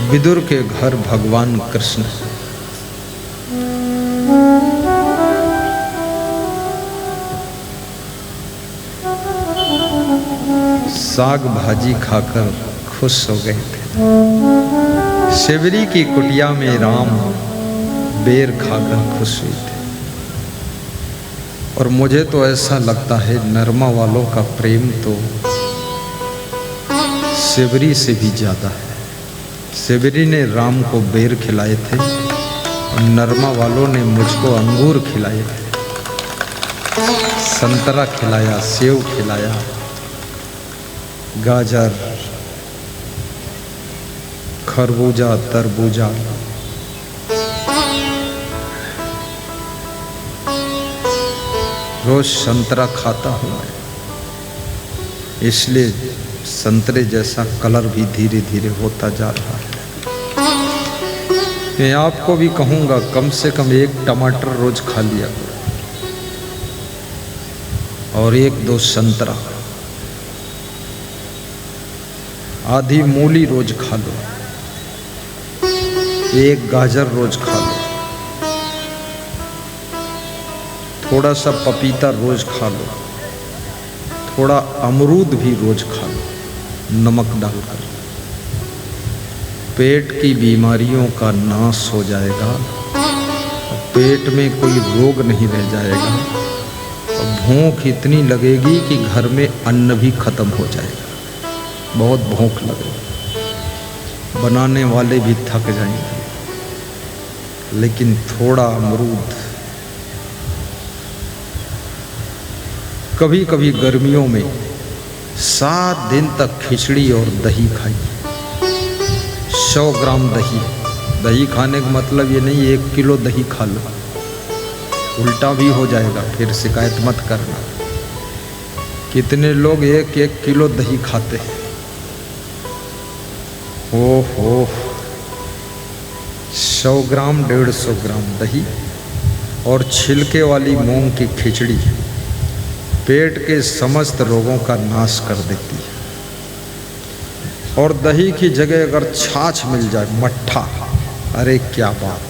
विदुर के घर भगवान कृष्ण। साग भाजी खाकर खुश हो गए थे। शिवरी की कुटिया में राम बेर खाकर खुश हुए थे। और मुझे तो ऐसा लगता है नरमा वालों का प्रेम तो शिवरी से भी ज्यादा है। शिवरी ने राम को बेर खिलाए थे और नरमा वालों ने मुझको अंगूर खिलाए थे, संतरा खिलाया, सेव खिलाया, गाजर, खरबूजा, तरबूजा। रोज संतरा खाता हूँ मैं, इसलिए संतरे जैसा कलर भी धीरे धीरे होता जा रहा है। मैं आपको भी कहूँगा कम से कम 1 टमाटर रोज खा लिया करो और 1-2 संतरा, आधी मूली रोज खा लो, 1 गाजर रोज खा लो, थोड़ा सा पपीता रोज खा लो, थोड़ा अमरूद भी रोज खा लो नमक डालकर। पेट की बीमारियों का नाश हो जाएगा, पेट में कोई रोग नहीं रह जाएगा और भूख इतनी लगेगी कि घर में अन्न भी खत्म हो जाएगा। बहुत भूख लगेगी, बनाने वाले भी थक जाएंगे। लेकिन थोड़ा अमरूद, कभी कभी गर्मियों में 7 दिन तक खिचड़ी और दही खाइए। 100 ग्राम दही। दही खाने का मतलब ये नहीं 1 किलो दही खा लो, उल्टा भी हो जाएगा, फिर शिकायत मत करना। कितने लोग 1-1 किलो दही खाते हैं। ओहो, 100 ग्राम 150 ग्राम दही और छिलके वाली मूंग की खिचड़ी पेट के समस्त रोगों का नाश कर देती है। और दही की जगह अगर छाछ मिल जाए, मट्ठा, अरे क्या बात,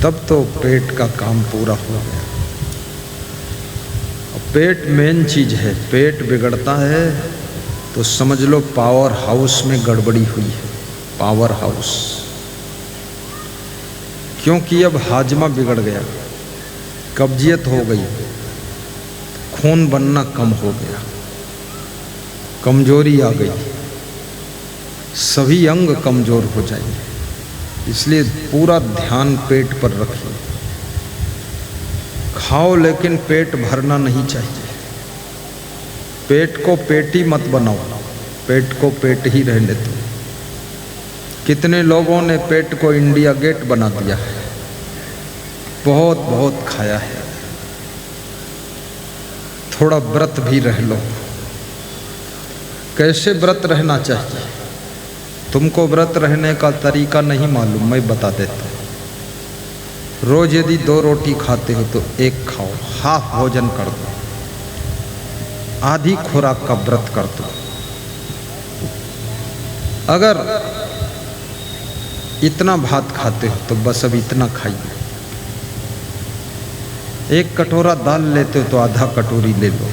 तब तो पेट का काम पूरा हो गया। पेट मेन चीज है। पेट बिगड़ता है तो समझ लो पावर हाउस में गड़बड़ी हुई है। पावर हाउस, क्योंकि अब हाजमा बिगड़ गया, कब्जियत हो गई, खून बनना कम हो गया, कमजोरी आ गई, सभी अंग कमजोर हो जाएंगे। इसलिए पूरा ध्यान पेट पर रखिए। खाओ लेकिन पेट भरना नहीं चाहिए। पेट को पेटी मत बनाओ, पेट को पेट ही रहने दो। कितने लोगों ने पेट को इंडिया गेट बना दिया है, बहुत बहुत खाया है। थोड़ा व्रत भी रह लो। कैसे व्रत रहना चाहिए? तुमको व्रत रहने का तरीका नहीं मालूम, मैं बता देता हूँ। रोज यदि 2 रोटी खाते हो तो 1 खाओ, हाफ भोजन कर दो, आधी खुराक का व्रत कर दो। अगर इतना भात खाते हो तो बस अब इतना खाइए। 1 कटोरा दाल लेते हो तो आधा कटोरी ले लो।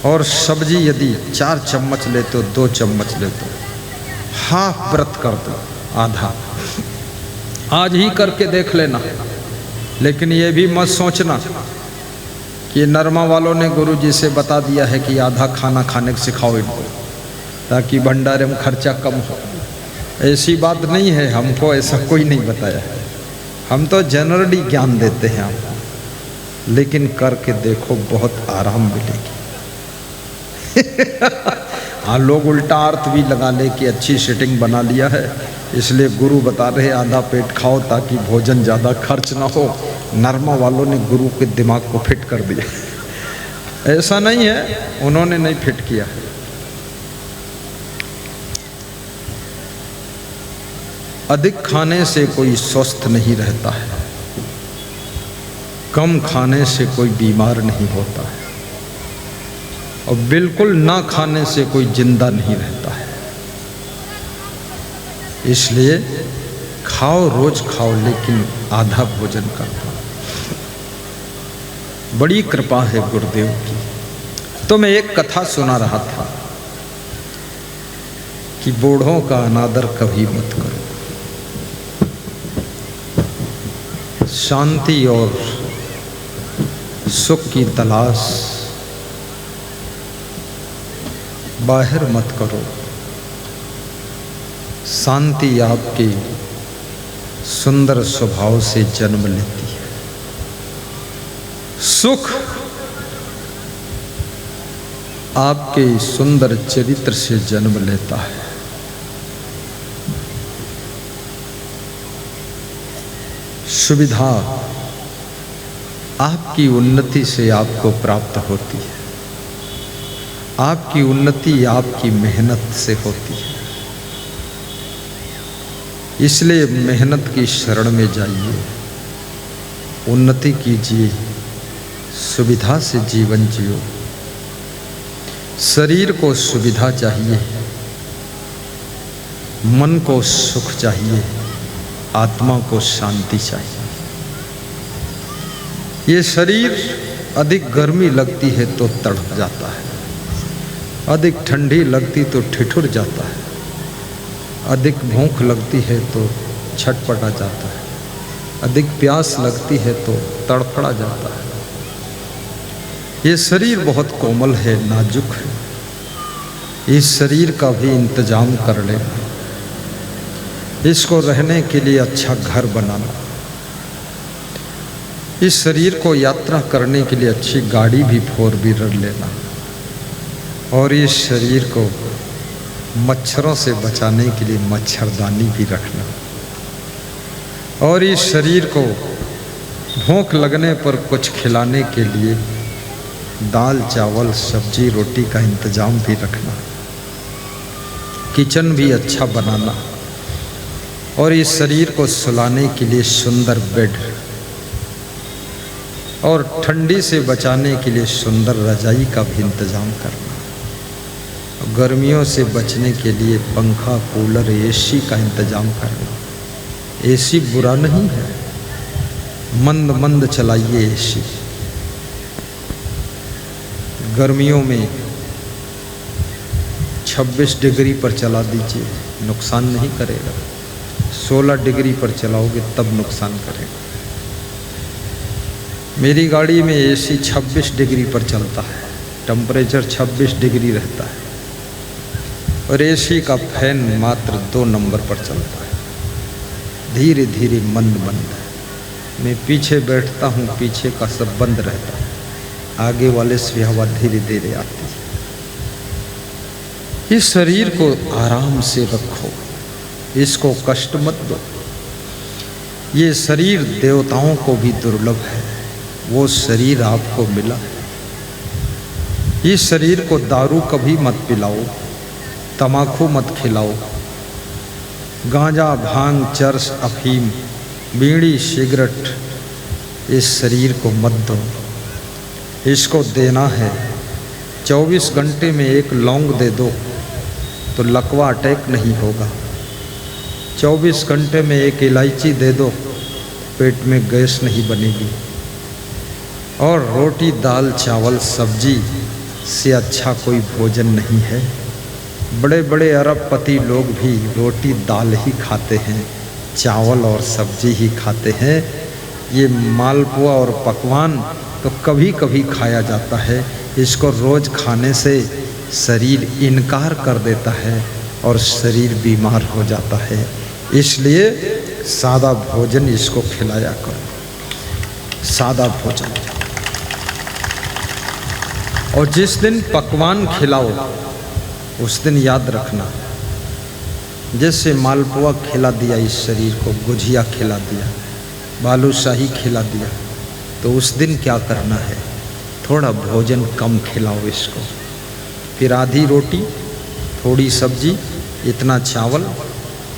और सब्जी यदि 4 चम्मच लेते हो 2 चम्मच लेते हो। हाफ व्रत कर दो, आधा। आज ही करके देख लेना। लेकिन ये भी मत सोचना कि नरमा वालों ने गुरुजी से बता दिया है कि आधा खाना खाने को सिखाओ इनको, ताकि भंडारे में खर्चा कम हो। ऐसी बात नहीं है, हमको ऐसा कोई नहीं बताया है। हम तो जनरली ज्ञान देते हैं आपको, लेकिन करके देखो बहुत आराम मिलेगी। हाँ, लोग उल्टा अर्थ भी लगा ले कि अच्छी सेटिंग बना लिया है, इसलिए गुरु बता रहे आधा पेट खाओ ताकि भोजन ज़्यादा खर्च ना हो। नरमा वालों ने गुरु के दिमाग को फिट कर दिया। ऐसा नहीं है, उन्होंने नहीं फिट किया। अधिक खाने से कोई स्वस्थ नहीं रहता है, कम खाने से कोई बीमार नहीं होता है, और बिल्कुल ना खाने से कोई जिंदा नहीं रहता है। इसलिए खाओ, रोज खाओ, लेकिन आधा भोजन करना। बड़ी कृपा है गुरुदेव की। तो मैं एक कथा सुना रहा था कि बूढ़ों का अनादर कभी मत करो। शांति और सुख की तलाश बाहर मत करो। शांति आपके सुंदर स्वभाव से जन्म लेती है। सुख आपके सुंदर चरित्र से जन्म लेता है। सुविधा आपकी उन्नति से आपको प्राप्त होती है। आपकी उन्नति आपकी मेहनत से होती है। इसलिए मेहनत की शरण में जाइए, उन्नति कीजिए, सुविधा से जीवन जियो। शरीर को सुविधा चाहिए, मन को सुख चाहिए, आत्मा को शांति चाहिए। ये शरीर अधिक गर्मी लगती है तो तड़प जाता है, अधिक ठंडी लगती तो ठिठुर जाता है, अधिक भूख लगती है तो छटपटा जाता है, अधिक प्यास लगती है तो तड़फड़ा जाता है। ये शरीर बहुत कोमल है, नाजुक है। इस शरीर का भी इंतजाम कर लेना, इसको रहने के लिए अच्छा घर बनाना, इस शरीर को यात्रा करने के लिए अच्छी गाड़ी भी 4 व्हीलर लेना, और इस शरीर को मच्छरों से बचाने के लिए मच्छरदानी भी रखना, और इस शरीर को भूख लगने पर कुछ खिलाने के लिए दाल चावल सब्जी रोटी का इंतजाम भी रखना, किचन भी अच्छा बनाना, और इस शरीर को सुलाने के लिए सुंदर बेड, और ठंडी से बचाने के लिए सुंदर रजाई का भी इंतजाम करना, गर्मियों से बचने के लिए पंखा कूलर एसी का इंतजाम करना। एसी बुरा नहीं है, मंद मंद चलाइए एसी। गर्मियों में 26 डिग्री पर चला दीजिए, नुकसान नहीं करेगा। 16 डिग्री पर चलाओगे तब नुकसान करेगा। मेरी गाड़ी में एसी 26 डिग्री पर चलता है, टेम्परेचर 26 डिग्री रहता है, और एसी का फैन मात्र 2 नंबर पर चलता है, धीरे धीरे मंद मंद है। मैं पीछे बैठता हूँ, पीछे का सब बंद रहता है, आगे वाले से हवा धीरे धीरे आती है। इस शरीर को आराम से रखो, इसको कष्ट मत दो। ये शरीर देवताओं को भी दुर्लभ है, वो शरीर आपको मिला है। इस शरीर को दारू कभी मत पिलाओ, तमाकू मत खिलाओ, गांजा भांग चरस अफीम बीड़ी सिगरेट इस शरीर को मत दो। इसको देना है 24 घंटे में 1 लौंग दे दो तो लकवा अटैक नहीं होगा। 24 घंटे में 1 इलायची दे दो, पेट में गैस नहीं बनेगी। और रोटी दाल चावल सब्जी से अच्छा कोई भोजन नहीं है। बड़े बड़े अरबपति लोग भी रोटी दाल ही खाते हैं, चावल और सब्जी ही खाते हैं। ये मालपुआ और पकवान तो कभी कभी खाया जाता है, इसको रोज़ खाने से शरीर इनकार कर देता है और शरीर बीमार हो जाता है। इसलिए सादा भोजन इसको खिलाया करो, सादा भोजन। और जिस दिन पकवान खिलाओ उस दिन याद रखना, जैसे मालपुआ खिला दिया इस शरीर को, गुझिया खिला दिया, बालूशाही खिला दिया, तो उस दिन क्या करना है, थोड़ा भोजन कम खिलाओ इसको। फिर आधी रोटी, थोड़ी सब्जी, इतना चावल,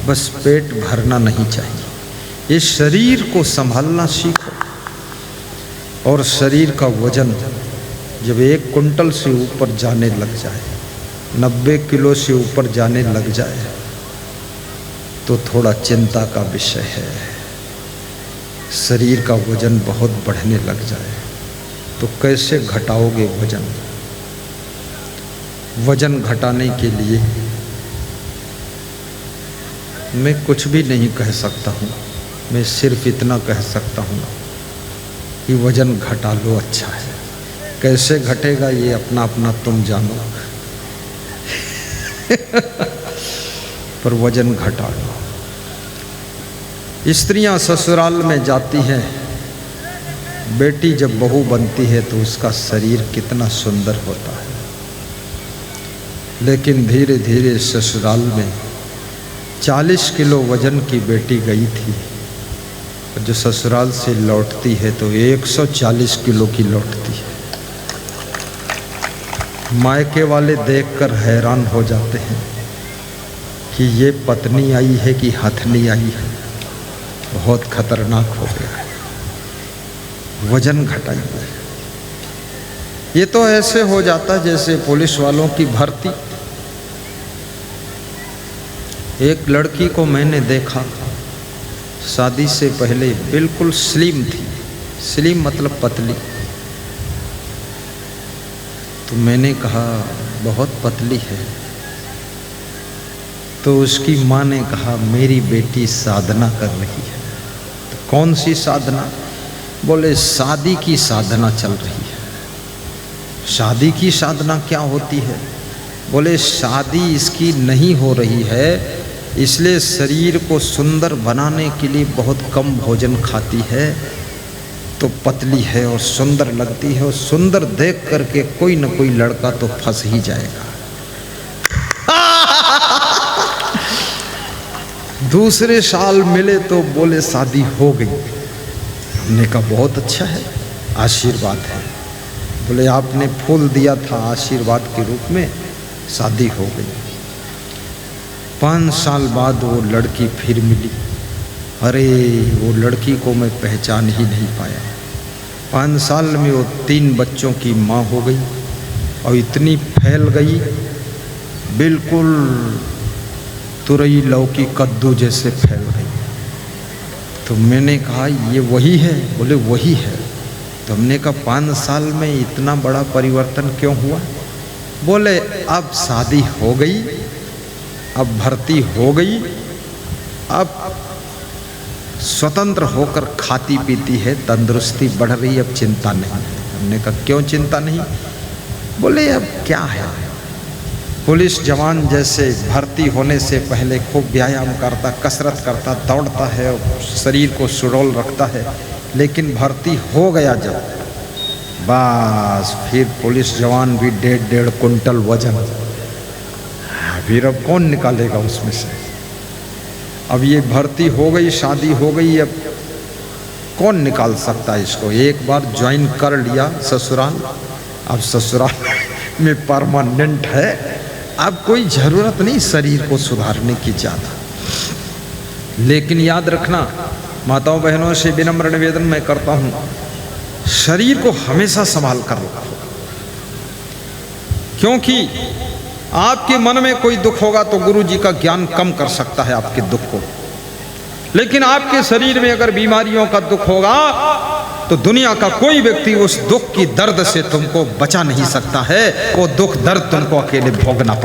बस पेट भरना नहीं चाहिए। इस शरीर को संभालना सीखो। और शरीर का वजन जब 1 कुंटल से ऊपर जाने लग जाए, 90 किलो से ऊपर जाने लग जाए, तो थोड़ा चिंता का विषय है। शरीर का वजन बहुत बढ़ने लग जाए तो कैसे घटाओगे वजन? वजन घटाने के लिए मैं कुछ भी नहीं कह सकता हूँ। मैं सिर्फ इतना कह सकता हूँ कि वजन घटा लो, अच्छा है। कैसे घटेगा ये अपना अपना तुम जानो पर वजन घटा लो। स्त्रियां ससुराल में जाती हैं, बेटी जब बहू बनती है तो उसका शरीर कितना सुंदर होता है, लेकिन धीरे धीरे ससुराल में 40 किलो वजन की बेटी गई थी, जो ससुराल से लौटती है तो 140 किलो की लौटती है। मायके वाले देखकर हैरान हो जाते हैं कि ये पत्नी आई है कि हथनी आई है, बहुत खतरनाक हो गया है। वजन घटाइए। ये तो ऐसे हो जाता जैसे पुलिस वालों की भर्ती। एक लड़की को मैंने देखा, शादी से पहले बिल्कुल स्लिम थी। स्लिम मतलब पतली। तो मैंने कहा बहुत पतली है। तो उसकी माँ ने कहा मेरी बेटी साधना कर रही है। तो कौन सी साधना? बोले शादी की साधना चल रही है। शादी की साधना क्या होती है? बोले शादी इसकी नहीं हो रही है, इसलिए शरीर को सुंदर बनाने के लिए बहुत कम भोजन खाती है, तो पतली है और सुंदर लगती है, और सुंदर देख करके कोई न कोई लड़का तो फंस ही जाएगा। दूसरे साल मिले तो बोले शादी हो गई। हमने कहा बहुत अच्छा है, आशीर्वाद है। बोले आपने फूल दिया था आशीर्वाद के रूप में, शादी हो गई। 5 साल बाद वो लड़की फिर मिली। अरे वो लड़की को मैं पहचान ही नहीं पाया। 5 साल में वो 3 बच्चों की माँ हो गई और इतनी फैल गई, बिल्कुल तुरई लौकी कद्दू जैसे फैल गई। तो मैंने कहा ये वही है? बोले वही है। तो हमने कहा 5 साल में इतना बड़ा परिवर्तन क्यों हुआ? बोले अब शादी हो गई, अब भर्ती हो गई, अब स्वतंत्र होकर खाती पीती है, तंदुरुस्ती बढ़ रही, अब चिंता नहीं है। हमने कहा क्यों चिंता नहीं? बोले अब क्या है, पुलिस जवान जैसे भर्ती होने से पहले खूब व्यायाम करता, कसरत करता, दौड़ता है और शरीर को सुडौल रखता है, लेकिन भर्ती हो गया जब, बस फिर पुलिस जवान भी 1.5 कुंटल वजन। फिर अब कौन निकालेगा उसमें से? अब ये भर्ती हो गई, शादी हो गई, अब कौन निकाल सकता है इसको? एक बार ज्वाइन कर लिया ससुराल, अब ससुराल में परमानेंट है, अब कोई ज़रूरत नहीं शरीर को सुधारने की ज़्यादा। लेकिन याद रखना, माताओं बहनों से विनम्र निवेदन मैं करता हूँ, शरीर को हमेशा संभाल कर रखो, क्योंकि आपके मन में कोई दुख होगा तो गुरु जी का ज्ञान कम कर सकता है आपके दुख को, लेकिन आपके शरीर में अगर बीमारियों का दुख होगा तो दुनिया का कोई व्यक्ति उस दुख की दर्द से तुमको बचा नहीं सकता है। वो दुख दर्द तुमको अकेले भोगना पड़ेगा।